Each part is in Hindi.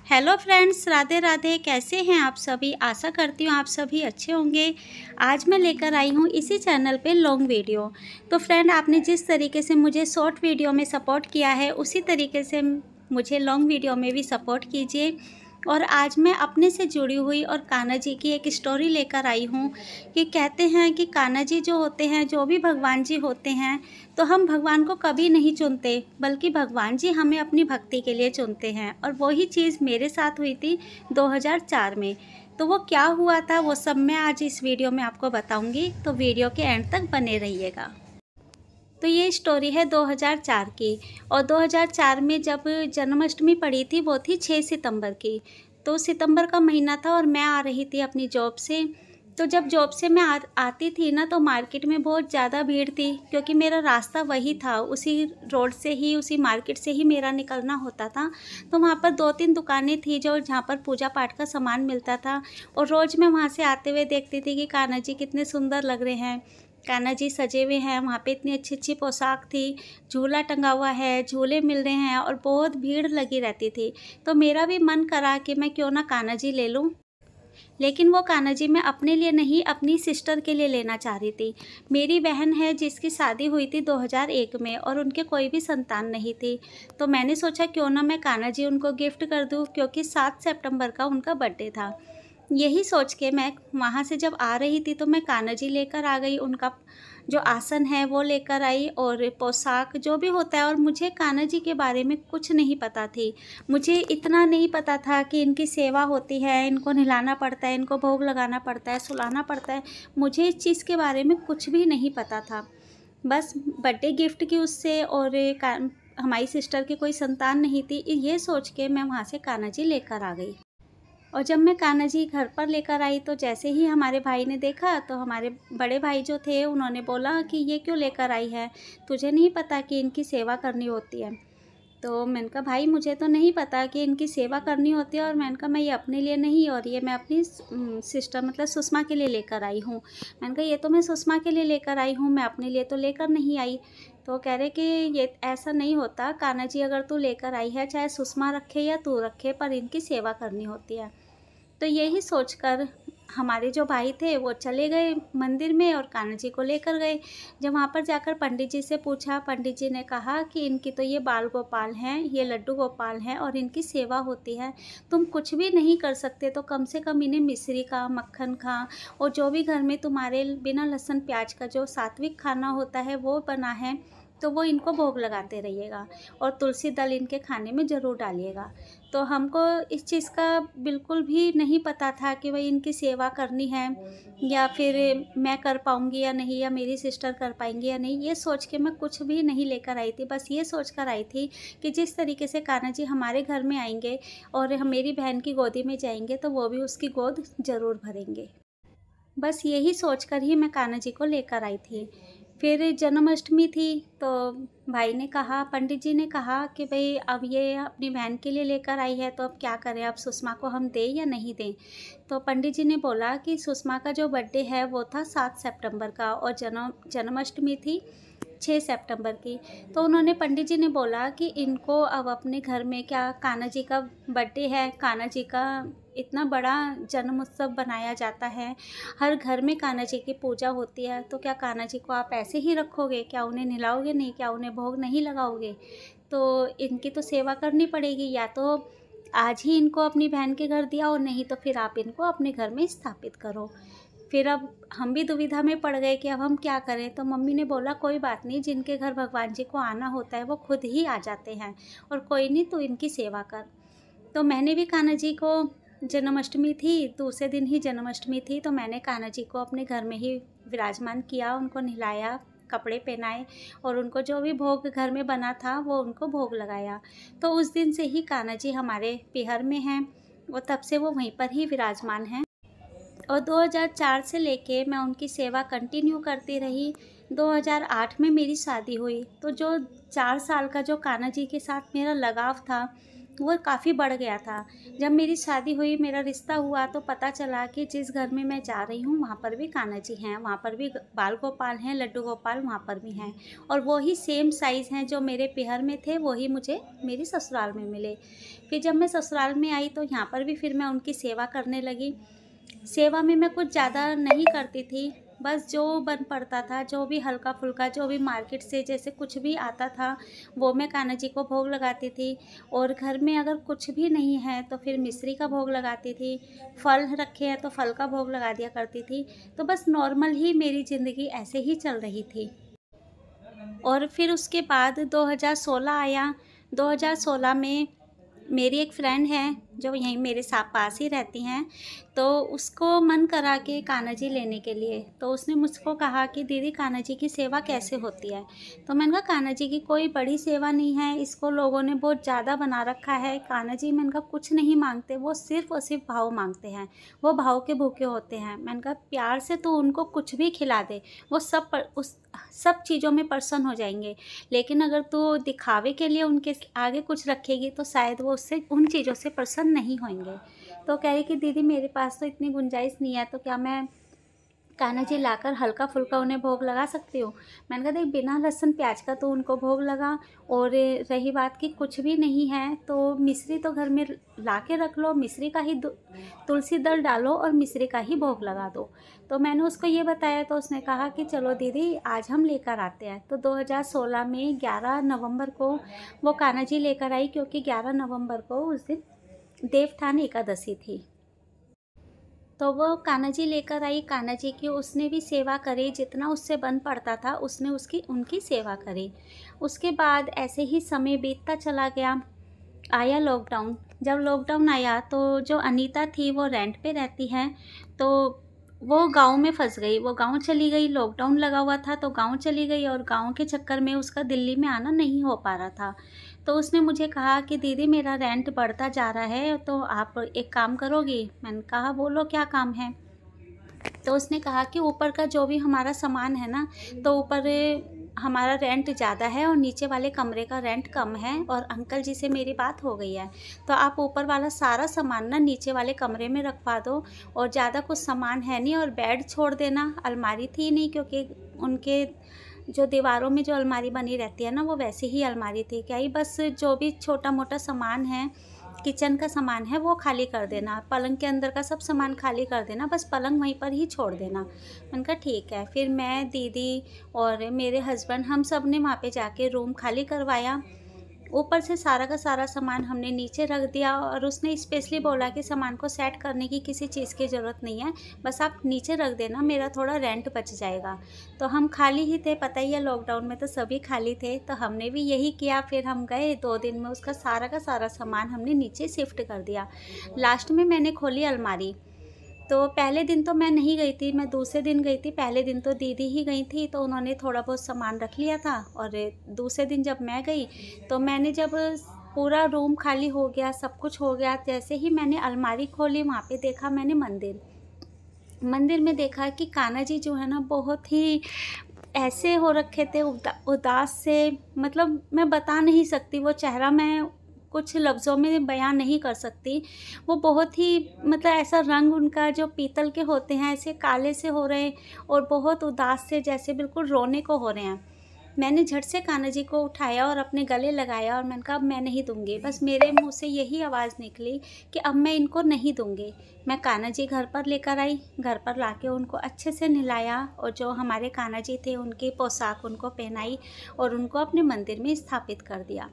Hello friends, Radhe Radhe. कैसे हैं आप सभी? आशा करती हूँ आप सभी अच्छे होंगे। आज मैं लेकर आई हूँ इसी चैनल पे लॉन्ग वीडियो। तो फ्रेंड, आपने जिस तरीके से मुझे शॉर्ट वीडियो में सपोर्ट किया है उसी तरीके से मुझे लॉन्ग वीडियो में भी सपोर्ट कीजिए। और आज मैं अपने से जुड़ी हुई और कान्हा जी की एक स्टोरी लेकर आई हूँ कि कहते हैं कि कान्हा जी जो होते हैं, जो भी भगवान जी होते हैं, तो हम भगवान को कभी नहीं चुनते, बल्कि भगवान जी हमें अपनी भक्ति के लिए चुनते हैं। और वही चीज़ मेरे साथ हुई थी 2004 में। तो वो क्या हुआ था वो सब मैं आज इस वीडियो में आपको बताऊंगी, तो वीडियो के एंड तक बने रहिएगा। तो ये स्टोरी है 2004 की। और 2004 में जब जन्माष्टमी पड़ी थी वो थी 6 सितंबर की। तो सितंबर का महीना था और मैं आ रही थी अपनी जॉब से। तो जब जॉब से मैं आती थी ना, तो मार्केट में बहुत ज़्यादा भीड़ थी, क्योंकि मेरा रास्ता वही था, उसी रोड से ही, उसी मार्केट से ही मेरा निकलना होता था। तो वहाँ पर 2-3 दुकानें थी जो जहाँ पर पूजा पाठ का सामान मिलता था। और रोज़ मैं वहाँ से आते हुए देखती थी कि कान्हा जी कितने सुंदर लग रहे हैं, कान्हा जी सजे हुए हैं। वहाँ पे इतनी अच्छी अच्छी पोशाक थी, झूला टंगा हुआ है, झूले मिल रहे हैं और बहुत भीड़ लगी रहती थी। तो मेरा भी मन करा कि मैं क्यों ना कान्हा जी ले लूँ। लेकिन वो कान्हा जी मैं अपने लिए नहीं, अपनी सिस्टर के लिए लेना चाह रही थी। मेरी बहन है जिसकी शादी हुई थी 2001 में और उनके कोई भी संतान नहीं थी। तो मैंने सोचा क्यों ना मैं कान्हा जी उनको गिफ्ट कर दूँ, क्योंकि 7 सितंबर का उनका बर्थडे था। यही सोच के मैं वहाँ से जब आ रही थी तो मैं कान्हा जी लेकर आ गई। उनका जो आसन है वो लेकर आई और पोशाक जो भी होता है। और मुझे कान्हा जी के बारे में कुछ नहीं पता थी। मुझे इतना नहीं पता था कि इनकी सेवा होती है, इनको नहलाना पड़ता है, इनको भोग लगाना पड़ता है, सुलाना पड़ता है। मुझे इस चीज़ के बारे में कुछ भी नहीं पता था। बस बर्थडे गिफ्ट की उससे, और हमारी सिस्टर की कोई संतान नहीं थी, ये सोच के मैं वहाँ से कान्हा जी लेकर आ गई। और जब मैं कान्हा जी घर पर लेकर आई तो जैसे ही हमारे भाई ने देखा, तो हमारे बड़े भाई जो थे उन्होंने बोला कि ये क्यों लेकर आई है, तुझे नहीं पता कि इनकी सेवा करनी होती है? तो मैंने कहा भाई मुझे तो नहीं पता कि इनकी सेवा करनी होती है। और मैंने कहा मैं ये अपने लिए नहीं, और ये मैं अपनी सिस्टर मतलब सुषमा के लिए लेकर आई हूँ। मैंने कहा ये तो मैं सुषमा के लिए लेकर आई हूँ, मैं अपने लिए तो लेकर नहीं आई। तो कह रहे कि ये ऐसा नहीं होता, कान्हा जी अगर तू लेकर आई है, चाहे सुषमा रखे या तू रखे, पर इनकी सेवा करनी होती है। तो यही सोचकर हमारे जो भाई थे वो चले गए मंदिर में और कान्हा जी को लेकर गए। जब वहाँ पर जाकर पंडित जी से पूछा, पंडित जी ने कहा कि इनकी तो ये बाल गोपाल हैं, ये लड्डू गोपाल हैं और इनकी सेवा होती है। तुम कुछ भी नहीं कर सकते तो कम से कम इन्हें मिश्री का, मक्खन का, और जो भी घर में तुम्हारे बिना लहसुन प्याज का जो सात्विक खाना होता है वो बना है, तो वो इनको भोग लगाते रहिएगा। और तुलसी दल इनके खाने में ज़रूर डालिएगा। तो हमको इस चीज़ का बिल्कुल भी नहीं पता था कि भाई इनकी सेवा करनी है या फिर मैं कर पाऊँगी या नहीं, या मेरी सिस्टर कर पाएंगी या नहीं। ये सोच के मैं कुछ भी नहीं लेकर आई थी। बस ये सोच कर आई थी कि जिस तरीके से कान्हा जी हमारे घर में आएंगे और हम मेरी बहन की गोदी में जाएंगे, तो वो भी उसकी गोद ज़रूर भरेंगे। बस यही सोचकर ही मैं कान्हा जी को लेकर आई थी। फिर जन्माष्टमी थी, तो भाई ने कहा, पंडित जी ने कहा कि भाई अब ये अपनी बहन के लिए लेकर आई है, तो अब क्या करें, अब सुषमा को हम दें या नहीं दें? तो पंडित जी ने बोला कि सुषमा का जो बर्थडे है वो था 7 सितंबर का और जन्माष्टमी थी 6 सितंबर की। तो उन्होंने, पंडित जी ने बोला कि इनको अब अपने घर में, क्या कान्हा जी का बर्थडे है, कान्हा जी का इतना बड़ा जन्म उत्सव बनाया जाता है, हर घर में कान्हा जी की पूजा होती है, तो क्या कान्हा जी को आप ऐसे ही रखोगे? क्या उन्हें नहलाओगे नहीं? क्या उन्हें भोग नहीं लगाओगे? तो इनकी तो सेवा करनी पड़ेगी, या तो आज ही इनको अपनी बहन के घर दिया, और नहीं तो फिर आप इनको अपने घर में स्थापित करो। फिर अब हम भी दुविधा में पड़ गए कि अब हम क्या करें। तो मम्मी ने बोला कोई बात नहीं, जिनके घर भगवान जी को आना होता है वो खुद ही आ जाते हैं, और कोई नहीं, तो इनकी सेवा कर। तो मैंने भी कान्हा जी को, जन्माष्टमी थी, दूसरे दिन ही जन्माष्टमी थी, तो मैंने कान्हा जी को अपने घर में ही विराजमान किया, उनको नहलाया, कपड़े पहनाए और उनको जो भी भोग घर में बना था वो उनको भोग लगाया। तो उस दिन से ही कान्हा जी हमारे पीहर में हैं, और तब से वो वहीं पर ही विराजमान हैं। और 2004 से लेके मैं उनकी सेवा कंटिन्यू करती रही। 2008 में मेरी शादी हुई। तो जो 4 साल का जो कान्हा जी के साथ मेरा लगाव था, वो काफ़ी बढ़ गया था। जब मेरी शादी हुई, मेरा रिश्ता हुआ, तो पता चला कि जिस घर में मैं जा रही हूँ वहाँ पर भी कान्हा जी हैं, वहाँ पर भी बाल गोपाल हैं, लड्डू गोपाल वहाँ पर भी हैं, और वही सेम साइज़ हैं जो मेरे पीहर में थे, वही मुझे मेरी ससुराल में मिले। फिर जब मैं ससुराल में आई तो यहाँ पर भी फिर मैं उनकी सेवा करने लगी। सेवा में मैं कुछ ज़्यादा नहीं करती थी, बस जो बन पड़ता था, जो भी हल्का-फुल्का, जो भी मार्केट से जैसे कुछ भी आता था, वो मैं कान्हा जी को भोग लगाती थी। और घर में अगर कुछ भी नहीं है तो फिर मिश्री का भोग लगाती थी, फल रखे हैं तो फल का भोग लगा दिया करती थी। तो बस नॉर्मल ही मेरी ज़िंदगी ऐसे ही चल रही थी। और फिर उसके बाद 2016 आया। 2016 में मेरी एक फ्रेंड है जो यहीं मेरे साथ पास ही रहती हैं, तो उसको मन करा कि कान्हा जी लेने के लिए। तो उसने मुझको कहा कि दीदी कान्हा जी की सेवा कैसे होती है। तो मैंने कहा कान्हा जी की कोई बड़ी सेवा नहीं है, इसको लोगों ने बहुत ज़्यादा बना रखा है। कान्हा जी मैंने कहा कुछ नहीं मांगते, वो सिर्फ़ और सिर्फ भाव मांगते हैं, वो भाव के भूखे होते हैं। मैंने कहा प्यार से तू उनको कुछ भी खिला दे, वो उस सब चीज़ों में प्रसन्न हो जाएंगे। लेकिन अगर तू दिखावे के लिए उनके आगे कुछ रखेगी तो शायद वो उससे उन चीज़ों से प्रसन्न नहीं होंगे। तो कह रही कि दीदी मेरे पास तो इतनी गुंजाइश नहीं है, तो क्या मैं कान्हा जी लाकर हल्का-फुल्का उन्हें भोग लगा सकती हूँ। मैंने कहा देख बिना लहसुन प्याज का तो उनको भोग लगा, और रही बात कि कुछ भी नहीं है तो मिश्री तो घर में ला के रख लो, मिश्री का ही तुलसी दल डालो और मिश्री का ही भोग लगा दो। तो मैंने उसको ये बताया तो उसने कहा कि चलो दीदी आज हम लेकर आते हैं। तो 2016 में 11 नवंबर को वो कान्हा जी लेकर आई, क्योंकि 11 नवंबर को उस दिन देवठान एकादशी थी। तो वो कान्हा जी लेकर आई। कान्हा जी की उसने भी सेवा करी, जितना उससे बन पड़ता था उसने उनकी सेवा करी। उसके बाद ऐसे ही समय बीतता चला गया। आया लॉकडाउन। जब लॉकडाउन आया तो जो अनीता थी वो रेंट पे रहती है, तो वो गांव में फंस गई। वो गांव चली गई, लॉकडाउन लगा हुआ था तो गांव चली गई, और गांव के चक्कर में उसका दिल्ली में आना नहीं हो पा रहा था। तो उसने मुझे कहा कि दीदी मेरा रेंट बढ़ता जा रहा है, तो आप एक काम करोगी। मैंने कहा बोलो क्या काम है। तो उसने कहा कि ऊपर का जो भी हमारा सामान है ना, तो ऊपर हमारा रेंट ज़्यादा है और नीचे वाले कमरे का रेंट कम है, और अंकल जी से मेरी बात हो गई है, तो आप ऊपर वाला सारा सामान ना नीचे वाले कमरे में रखवा दो, और ज़्यादा कुछ सामान है नहीं, और बेड छोड़ देना। अलमारी थी नहीं, क्योंकि उनके जो दीवारों में जो अलमारी बनी रहती है ना, वो वैसी ही अलमारी थी। क्या ही बस जो भी छोटा मोटा सामान है, किचन का सामान है, वो खाली कर देना, पलंग के अंदर का सब सामान खाली कर देना, बस पलंग वहीं पर ही छोड़ देना। मैंने कहा ठीक है। फिर मैं, दीदी और मेरे हस्बैंड हम सब ने वहाँ पे जाके रूम खाली करवाया। ऊपर से सारा का सारा सामान हमने नीचे रख दिया, और उसने स्पेशली बोला कि सामान को सेट करने की किसी चीज़ की ज़रूरत नहीं है, बस आप नीचे रख देना, मेरा थोड़ा रेंट बच जाएगा। तो हम खाली ही थे, पता ही है लॉकडाउन में तो सभी खाली थे, तो हमने भी यही किया। फिर हम गए, 2 दिन में उसका सारा का सारा सामान हमने नीचे शिफ्ट कर दिया। लास्ट में मैंने खोली अलमारी। तो पहले दिन तो मैं नहीं गई थी, मैं दूसरे दिन गई थी। पहले दिन तो दीदी ही गई थी, तो उन्होंने थोड़ा बहुत सामान रख लिया था, और दूसरे दिन जब मैं गई तो मैंने जब पूरा रूम खाली हो गया, सब कुछ हो गया, जैसे ही मैंने अलमारी खोली वहाँ पे देखा मैंने मंदिर में देखा कि कान्हा जी जो है ना बहुत ही ऐसे हो रखे थे, उदास से, मतलब मैं बता नहीं सकती वो चेहरा, मैं कुछ लफ्ज़ों में बयान नहीं कर सकती। वो बहुत ही मतलब ऐसा रंग उनका जो पीतल के होते हैं ऐसे काले से हो रहे हैं, और बहुत उदास से, जैसे बिल्कुल रोने को हो रहे हैं। मैंने झट से कान्हा जी को उठाया और अपने गले लगाया, और मैंने कहा अब मैं नहीं दूँगी। बस मेरे मुँह से यही आवाज़ निकली कि अब मैं इनको नहीं दूँगी। मैं कान्हा जी घर पर लेकर आई, घर पर लाके उनको अच्छे से नहलाया, और जो हमारे कान्हा जी थे उनकी पोशाक उनको पहनाई, और उनको अपने मंदिर में स्थापित कर दिया।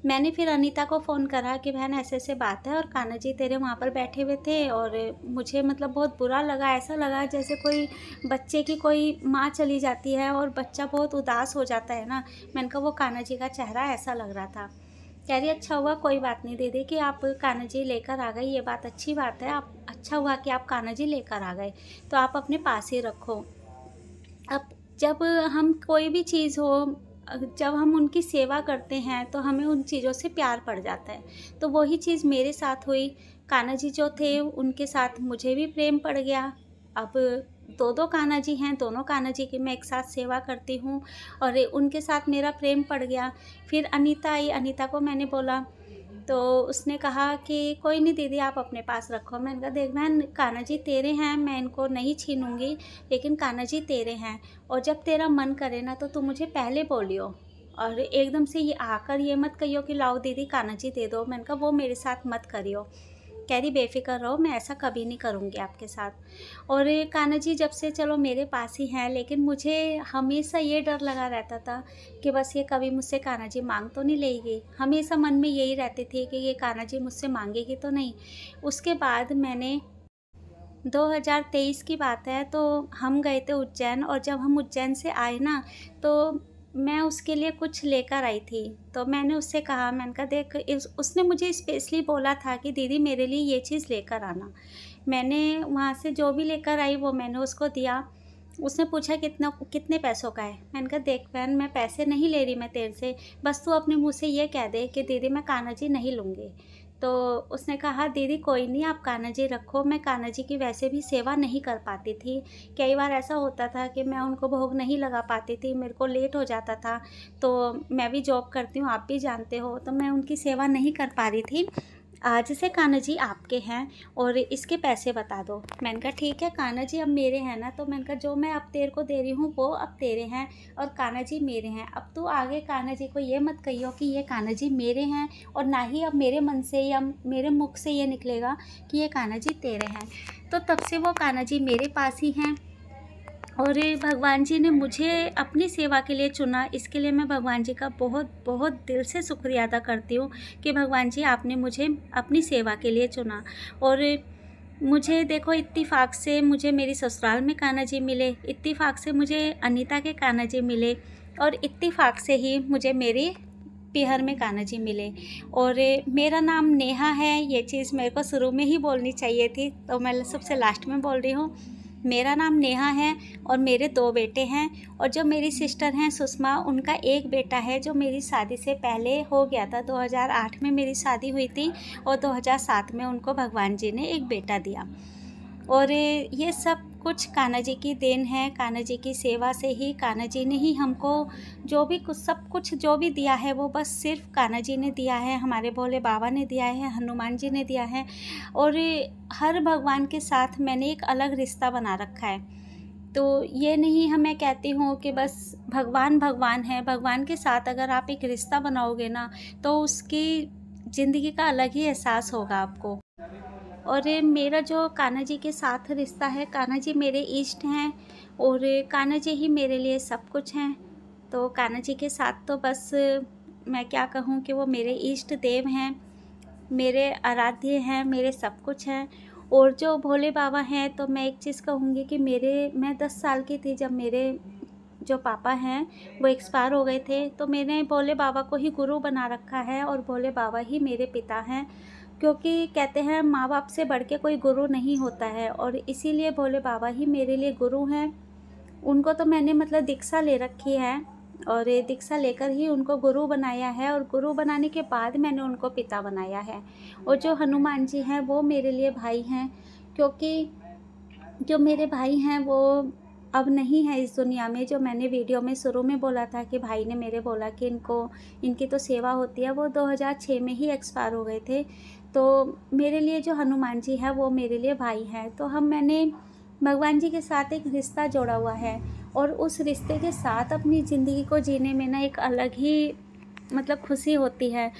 मैंने फिर अनीता को फ़ोन करा कि बहन ऐसे-ऐसे बात है, और कान्हा जी तेरे वहाँ पर बैठे हुए थे, और मुझे मतलब बहुत बुरा लगा। ऐसा लगा जैसे कोई बच्चे की कोई माँ चली जाती है और बच्चा बहुत उदास हो जाता है ना। मैंने कहा वो कान्हा जी का चेहरा ऐसा लग रहा था। कह रही अच्छा हुआ, कोई बात नहीं दीदी कि आप कान्हा जी लेकर आ गए, ये बात अच्छी बात है। आप अच्छा हुआ कि आप कान्हा जी लेकर आ गए, तो आप अपने पास ही रखो। अब जब हम कोई भी चीज़ हो, जब हम उनकी सेवा करते हैं तो हमें उन चीज़ों से प्यार पड़ जाता है। तो वही चीज़ मेरे साथ हुई। कान्हा जी जो थे उनके साथ मुझे भी प्रेम पड़ गया। अब 2-2 कान्हा जी हैं, दोनों कान्हा जी की मैं एक साथ सेवा करती हूँ, और उनके साथ मेरा प्रेम पड़ गया। फिर अनीता आई, अनीता को मैंने बोला तो उसने कहा कि कोई नहीं दीदी, आप अपने पास रखो। मैंने कहा देख बहन, कान्हा जी तेरे हैं, मैं इनको नहीं छीनूंगी, लेकिन कान्हा जी तेरे हैं, और जब तेरा मन करे ना तो तू मुझे पहले बोलियो, और एकदम से ये आकर ये मत कहियो कि लाओ दीदी कान्हा जी दे दो। मैंने कहा वो मेरे साथ मत करियो। कह रही बेफिक्र रहो, मैं ऐसा कभी नहीं करूँगी आपके साथ। और कान्हा जी जब से चलो मेरे पास ही हैं, लेकिन मुझे हमेशा ये डर लगा रहता था कि बस ये कभी मुझसे कान्हा जी मांग तो नहीं लेगी। हमेशा मन में यही रहती थी कि ये कान्हा जी मुझसे मांगेगी तो नहीं। उसके बाद मैंने 2023 की बात है, तो हम गए थे उज्जैन, और जब हम उज्जैन से आए ना तो मैं उसके लिए कुछ लेकर आई थी। तो मैंने उससे कहा, मैंने कहा देख, उसने मुझे स्पेशली बोला था कि दीदी मेरे लिए ये चीज़ लेकर आना। मैंने वहाँ से जो भी लेकर आई वो मैंने उसको दिया। उसने पूछा कितने पैसों का है। मैंने कहा देख बहन, मैं पैसे नहीं ले रही मैं तेरे से, बस तू अपने मुँह से ये कह दे कि दीदी मैं कान्हा जी नहीं लूँगी। तो उसने कहा दीदी कोई नहीं, आप कान्हा जी रखो, मैं कान्हा जी की वैसे भी सेवा नहीं कर पाती थी। कई बार ऐसा होता था कि मैं उनको भोग नहीं लगा पाती थी, मेरे को लेट हो जाता था। तो मैं भी जॉब करती हूँ, आप भी जानते हो, तो मैं उनकी सेवा नहीं कर पा रही थी। आज से कान्हा जी आपके हैं और इसके पैसे बता दो। मैंने कहा ठीक है कान्हा जी अब मेरे हैं ना। तो मैंने कहा जो मैं अब तेरे को दे रही हूँ वो अब तेरे हैं, और कान्हा जी मेरे हैं। अब तू आगे कान्हा जी को ये मत कहियो कि ये कान्हा जी मेरे हैं, और ना ही अब मेरे मन से या मेरे मुख से ये निकलेगा कि ये कान्हा जी तेरे हैं। तो तब से वो कान्हा जी मेरे पास ही हैं, और भगवान जी ने मुझे अपनी सेवा के लिए चुना। इसके लिए मैं भगवान जी का बहुत बहुत दिल से शुक्रिया अदा करती हूँ कि भगवान जी आपने मुझे अपनी सेवा के लिए चुना। और मुझे देखो, इत्तिफाक से मुझे मेरी ससुराल में कान्हा जी मिले, इत्तिफाक से मुझे अनीता के कान्हा जी मिले, और इत्तिफाक से ही मुझे मेरी पीहर में कान्हा जी मिले। और मेरा नाम नेहा है, ये चीज़ मेरे को शुरू में ही बोलनी चाहिए थी, तो मैं सबसे लास्ट में बोल रही हूँ। मेरा नाम नेहा है और मेरे 2 बेटे हैं, और जो मेरी सिस्टर हैं सुषमा, उनका एक बेटा है जो मेरी शादी से पहले हो गया था। 2008 में मेरी शादी हुई थी और 2007 में उनको भगवान जी ने एक बेटा दिया। और ये सब कुछ कान्हा जी की देन है, कान्हा जी की सेवा से ही, कान्हा जी ने ही हमको जो भी कुछ सब कुछ जो भी दिया है वो बस सिर्फ कान्हा जी ने दिया है, हमारे भोले बाबा ने दिया है, हनुमान जी ने दिया है। और हर भगवान के साथ मैंने एक अलग रिश्ता बना रखा है। तो ये नहीं है मैं कहती हूँ कि बस भगवान भगवान है, भगवान के साथ अगर आप एक रिश्ता बनाओगे ना तो उसकी ज़िंदगी का अलग ही एहसास होगा आपको। और मेरा जो कान्हा जी के साथ रिश्ता है, कान्हा जी मेरे इष्ट हैं और कान्हा जी ही मेरे लिए सब कुछ हैं। तो कान्हा जी के साथ तो बस मैं क्या कहूँ कि वो मेरे इष्ट देव हैं, मेरे आराध्य हैं, मेरे सब कुछ हैं। और जो भोले बाबा हैं, तो मैं एक चीज़ कहूँगी कि मैं 10 साल की थी जब मेरे जो पापा हैं वो एक्सपायर हो गए थे। तो मैंने भोले बाबा को ही गुरु बना रखा है, और भोले बाबा ही मेरे पिता हैं, क्योंकि कहते हैं माँ बाप से बढ़ के कोई गुरु नहीं होता है, और इसीलिए भोले बाबा ही मेरे लिए गुरु हैं। उनको तो मैंने मतलब दीक्षा ले रखी है, और ये दीक्षा लेकर ही उनको गुरु बनाया है, और गुरु बनाने के बाद मैंने उनको पिता बनाया है। और जो हनुमान जी हैं वो मेरे लिए भाई हैं, क्योंकि जो मेरे भाई हैं वो अब नहीं है इस दुनिया में। जो मैंने वीडियो में शुरू में बोला था कि भाई ने मेरे बोला कि इनकी तो सेवा होती है, वो 2006 में ही एक्सपायर हो गए थे। तो मेरे लिए जो हनुमान जी है वो मेरे लिए भाई हैं। तो मैंने भगवान जी के साथ एक रिश्ता जोड़ा हुआ है, और उस रिश्ते के साथ अपनी ज़िंदगी को जीने में ना एक अलग ही मतलब खुशी होती है।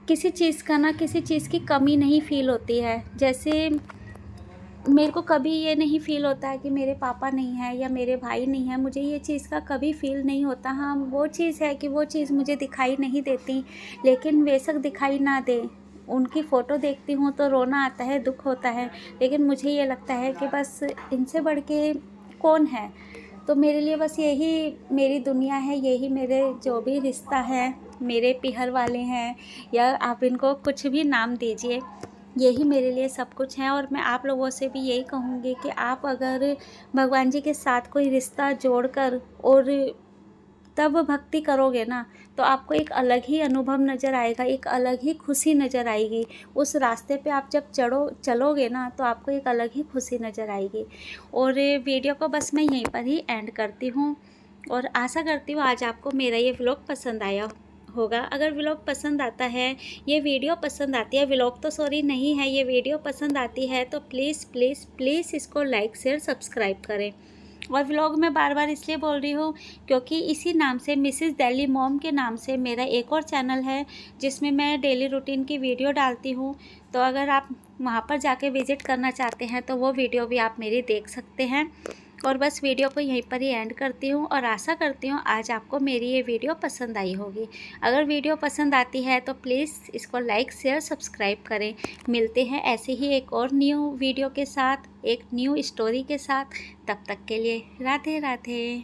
किसी चीज़ का ना किसी चीज़ की कमी नहीं फील होती है। जैसे मेरे को कभी ये नहीं फ़ील होता है कि मेरे पापा नहीं हैं या मेरे भाई नहीं हैं, मुझे ये चीज़ का कभी फ़ील नहीं होता। हाँ, वो चीज़ है कि वो चीज़ मुझे दिखाई नहीं देती, लेकिन बेशक दिखाई ना दे, उनकी फ़ोटो देखती हूँ तो रोना आता है, दुख होता है, लेकिन मुझे ये लगता है कि बस इनसे बढ़ के कौन है। तो मेरे लिए बस यही मेरी दुनिया है, यही मेरे जो भी रिश्ता है, मेरे पीहर वाले हैं या आप इनको कुछ भी नाम दीजिए, यही मेरे लिए सब कुछ है। और मैं आप लोगों से भी यही कहूँगी कि आप अगर भगवान जी के साथ कोई रिश्ता जोड़कर और तब भक्ति करोगे ना, तो आपको एक अलग ही अनुभव नज़र आएगा, एक अलग ही खुशी नज़र आएगी। उस रास्ते पे आप जब चलोगे ना, तो आपको एक अलग ही खुशी नज़र आएगी। और वीडियो को बस मैं यहीं पर ही एंड करती हूँ, और आशा करती हूँ आज आपको मेरा ये व्लॉग पसंद आया होगा। अगर व्लॉग पसंद आता है, ये वीडियो पसंद आती है, व्लॉग तो सॉरी नहीं है, ये वीडियो पसंद आती है तो प्लीज़ प्लीज़ प्लीज़ इसको लाइक शेयर सब्सक्राइब करें। और व्लॉग मैं बार बार इसलिए बोल रही हूँ क्योंकि इसी नाम से मिसेस दिल्ली मॉम के नाम से मेरा एक और चैनल है जिसमें मैं डेली रूटीन की वीडियो डालती हूँ। तो अगर आप वहाँ पर जाके विज़िट करना चाहते हैं तो वो वीडियो भी आप मेरी देख सकते हैं। और बस वीडियो को यहीं पर ही एंड करती हूँ और आशा करती हूँ आज आपको मेरी ये वीडियो पसंद आई होगी। अगर वीडियो पसंद आती है तो प्लीज़ इसको लाइक शेयर सब्सक्राइब करें। मिलते हैं ऐसे ही एक और न्यू वीडियो के साथ, एक न्यू स्टोरी के साथ। तब तक के लिए राधे राधे।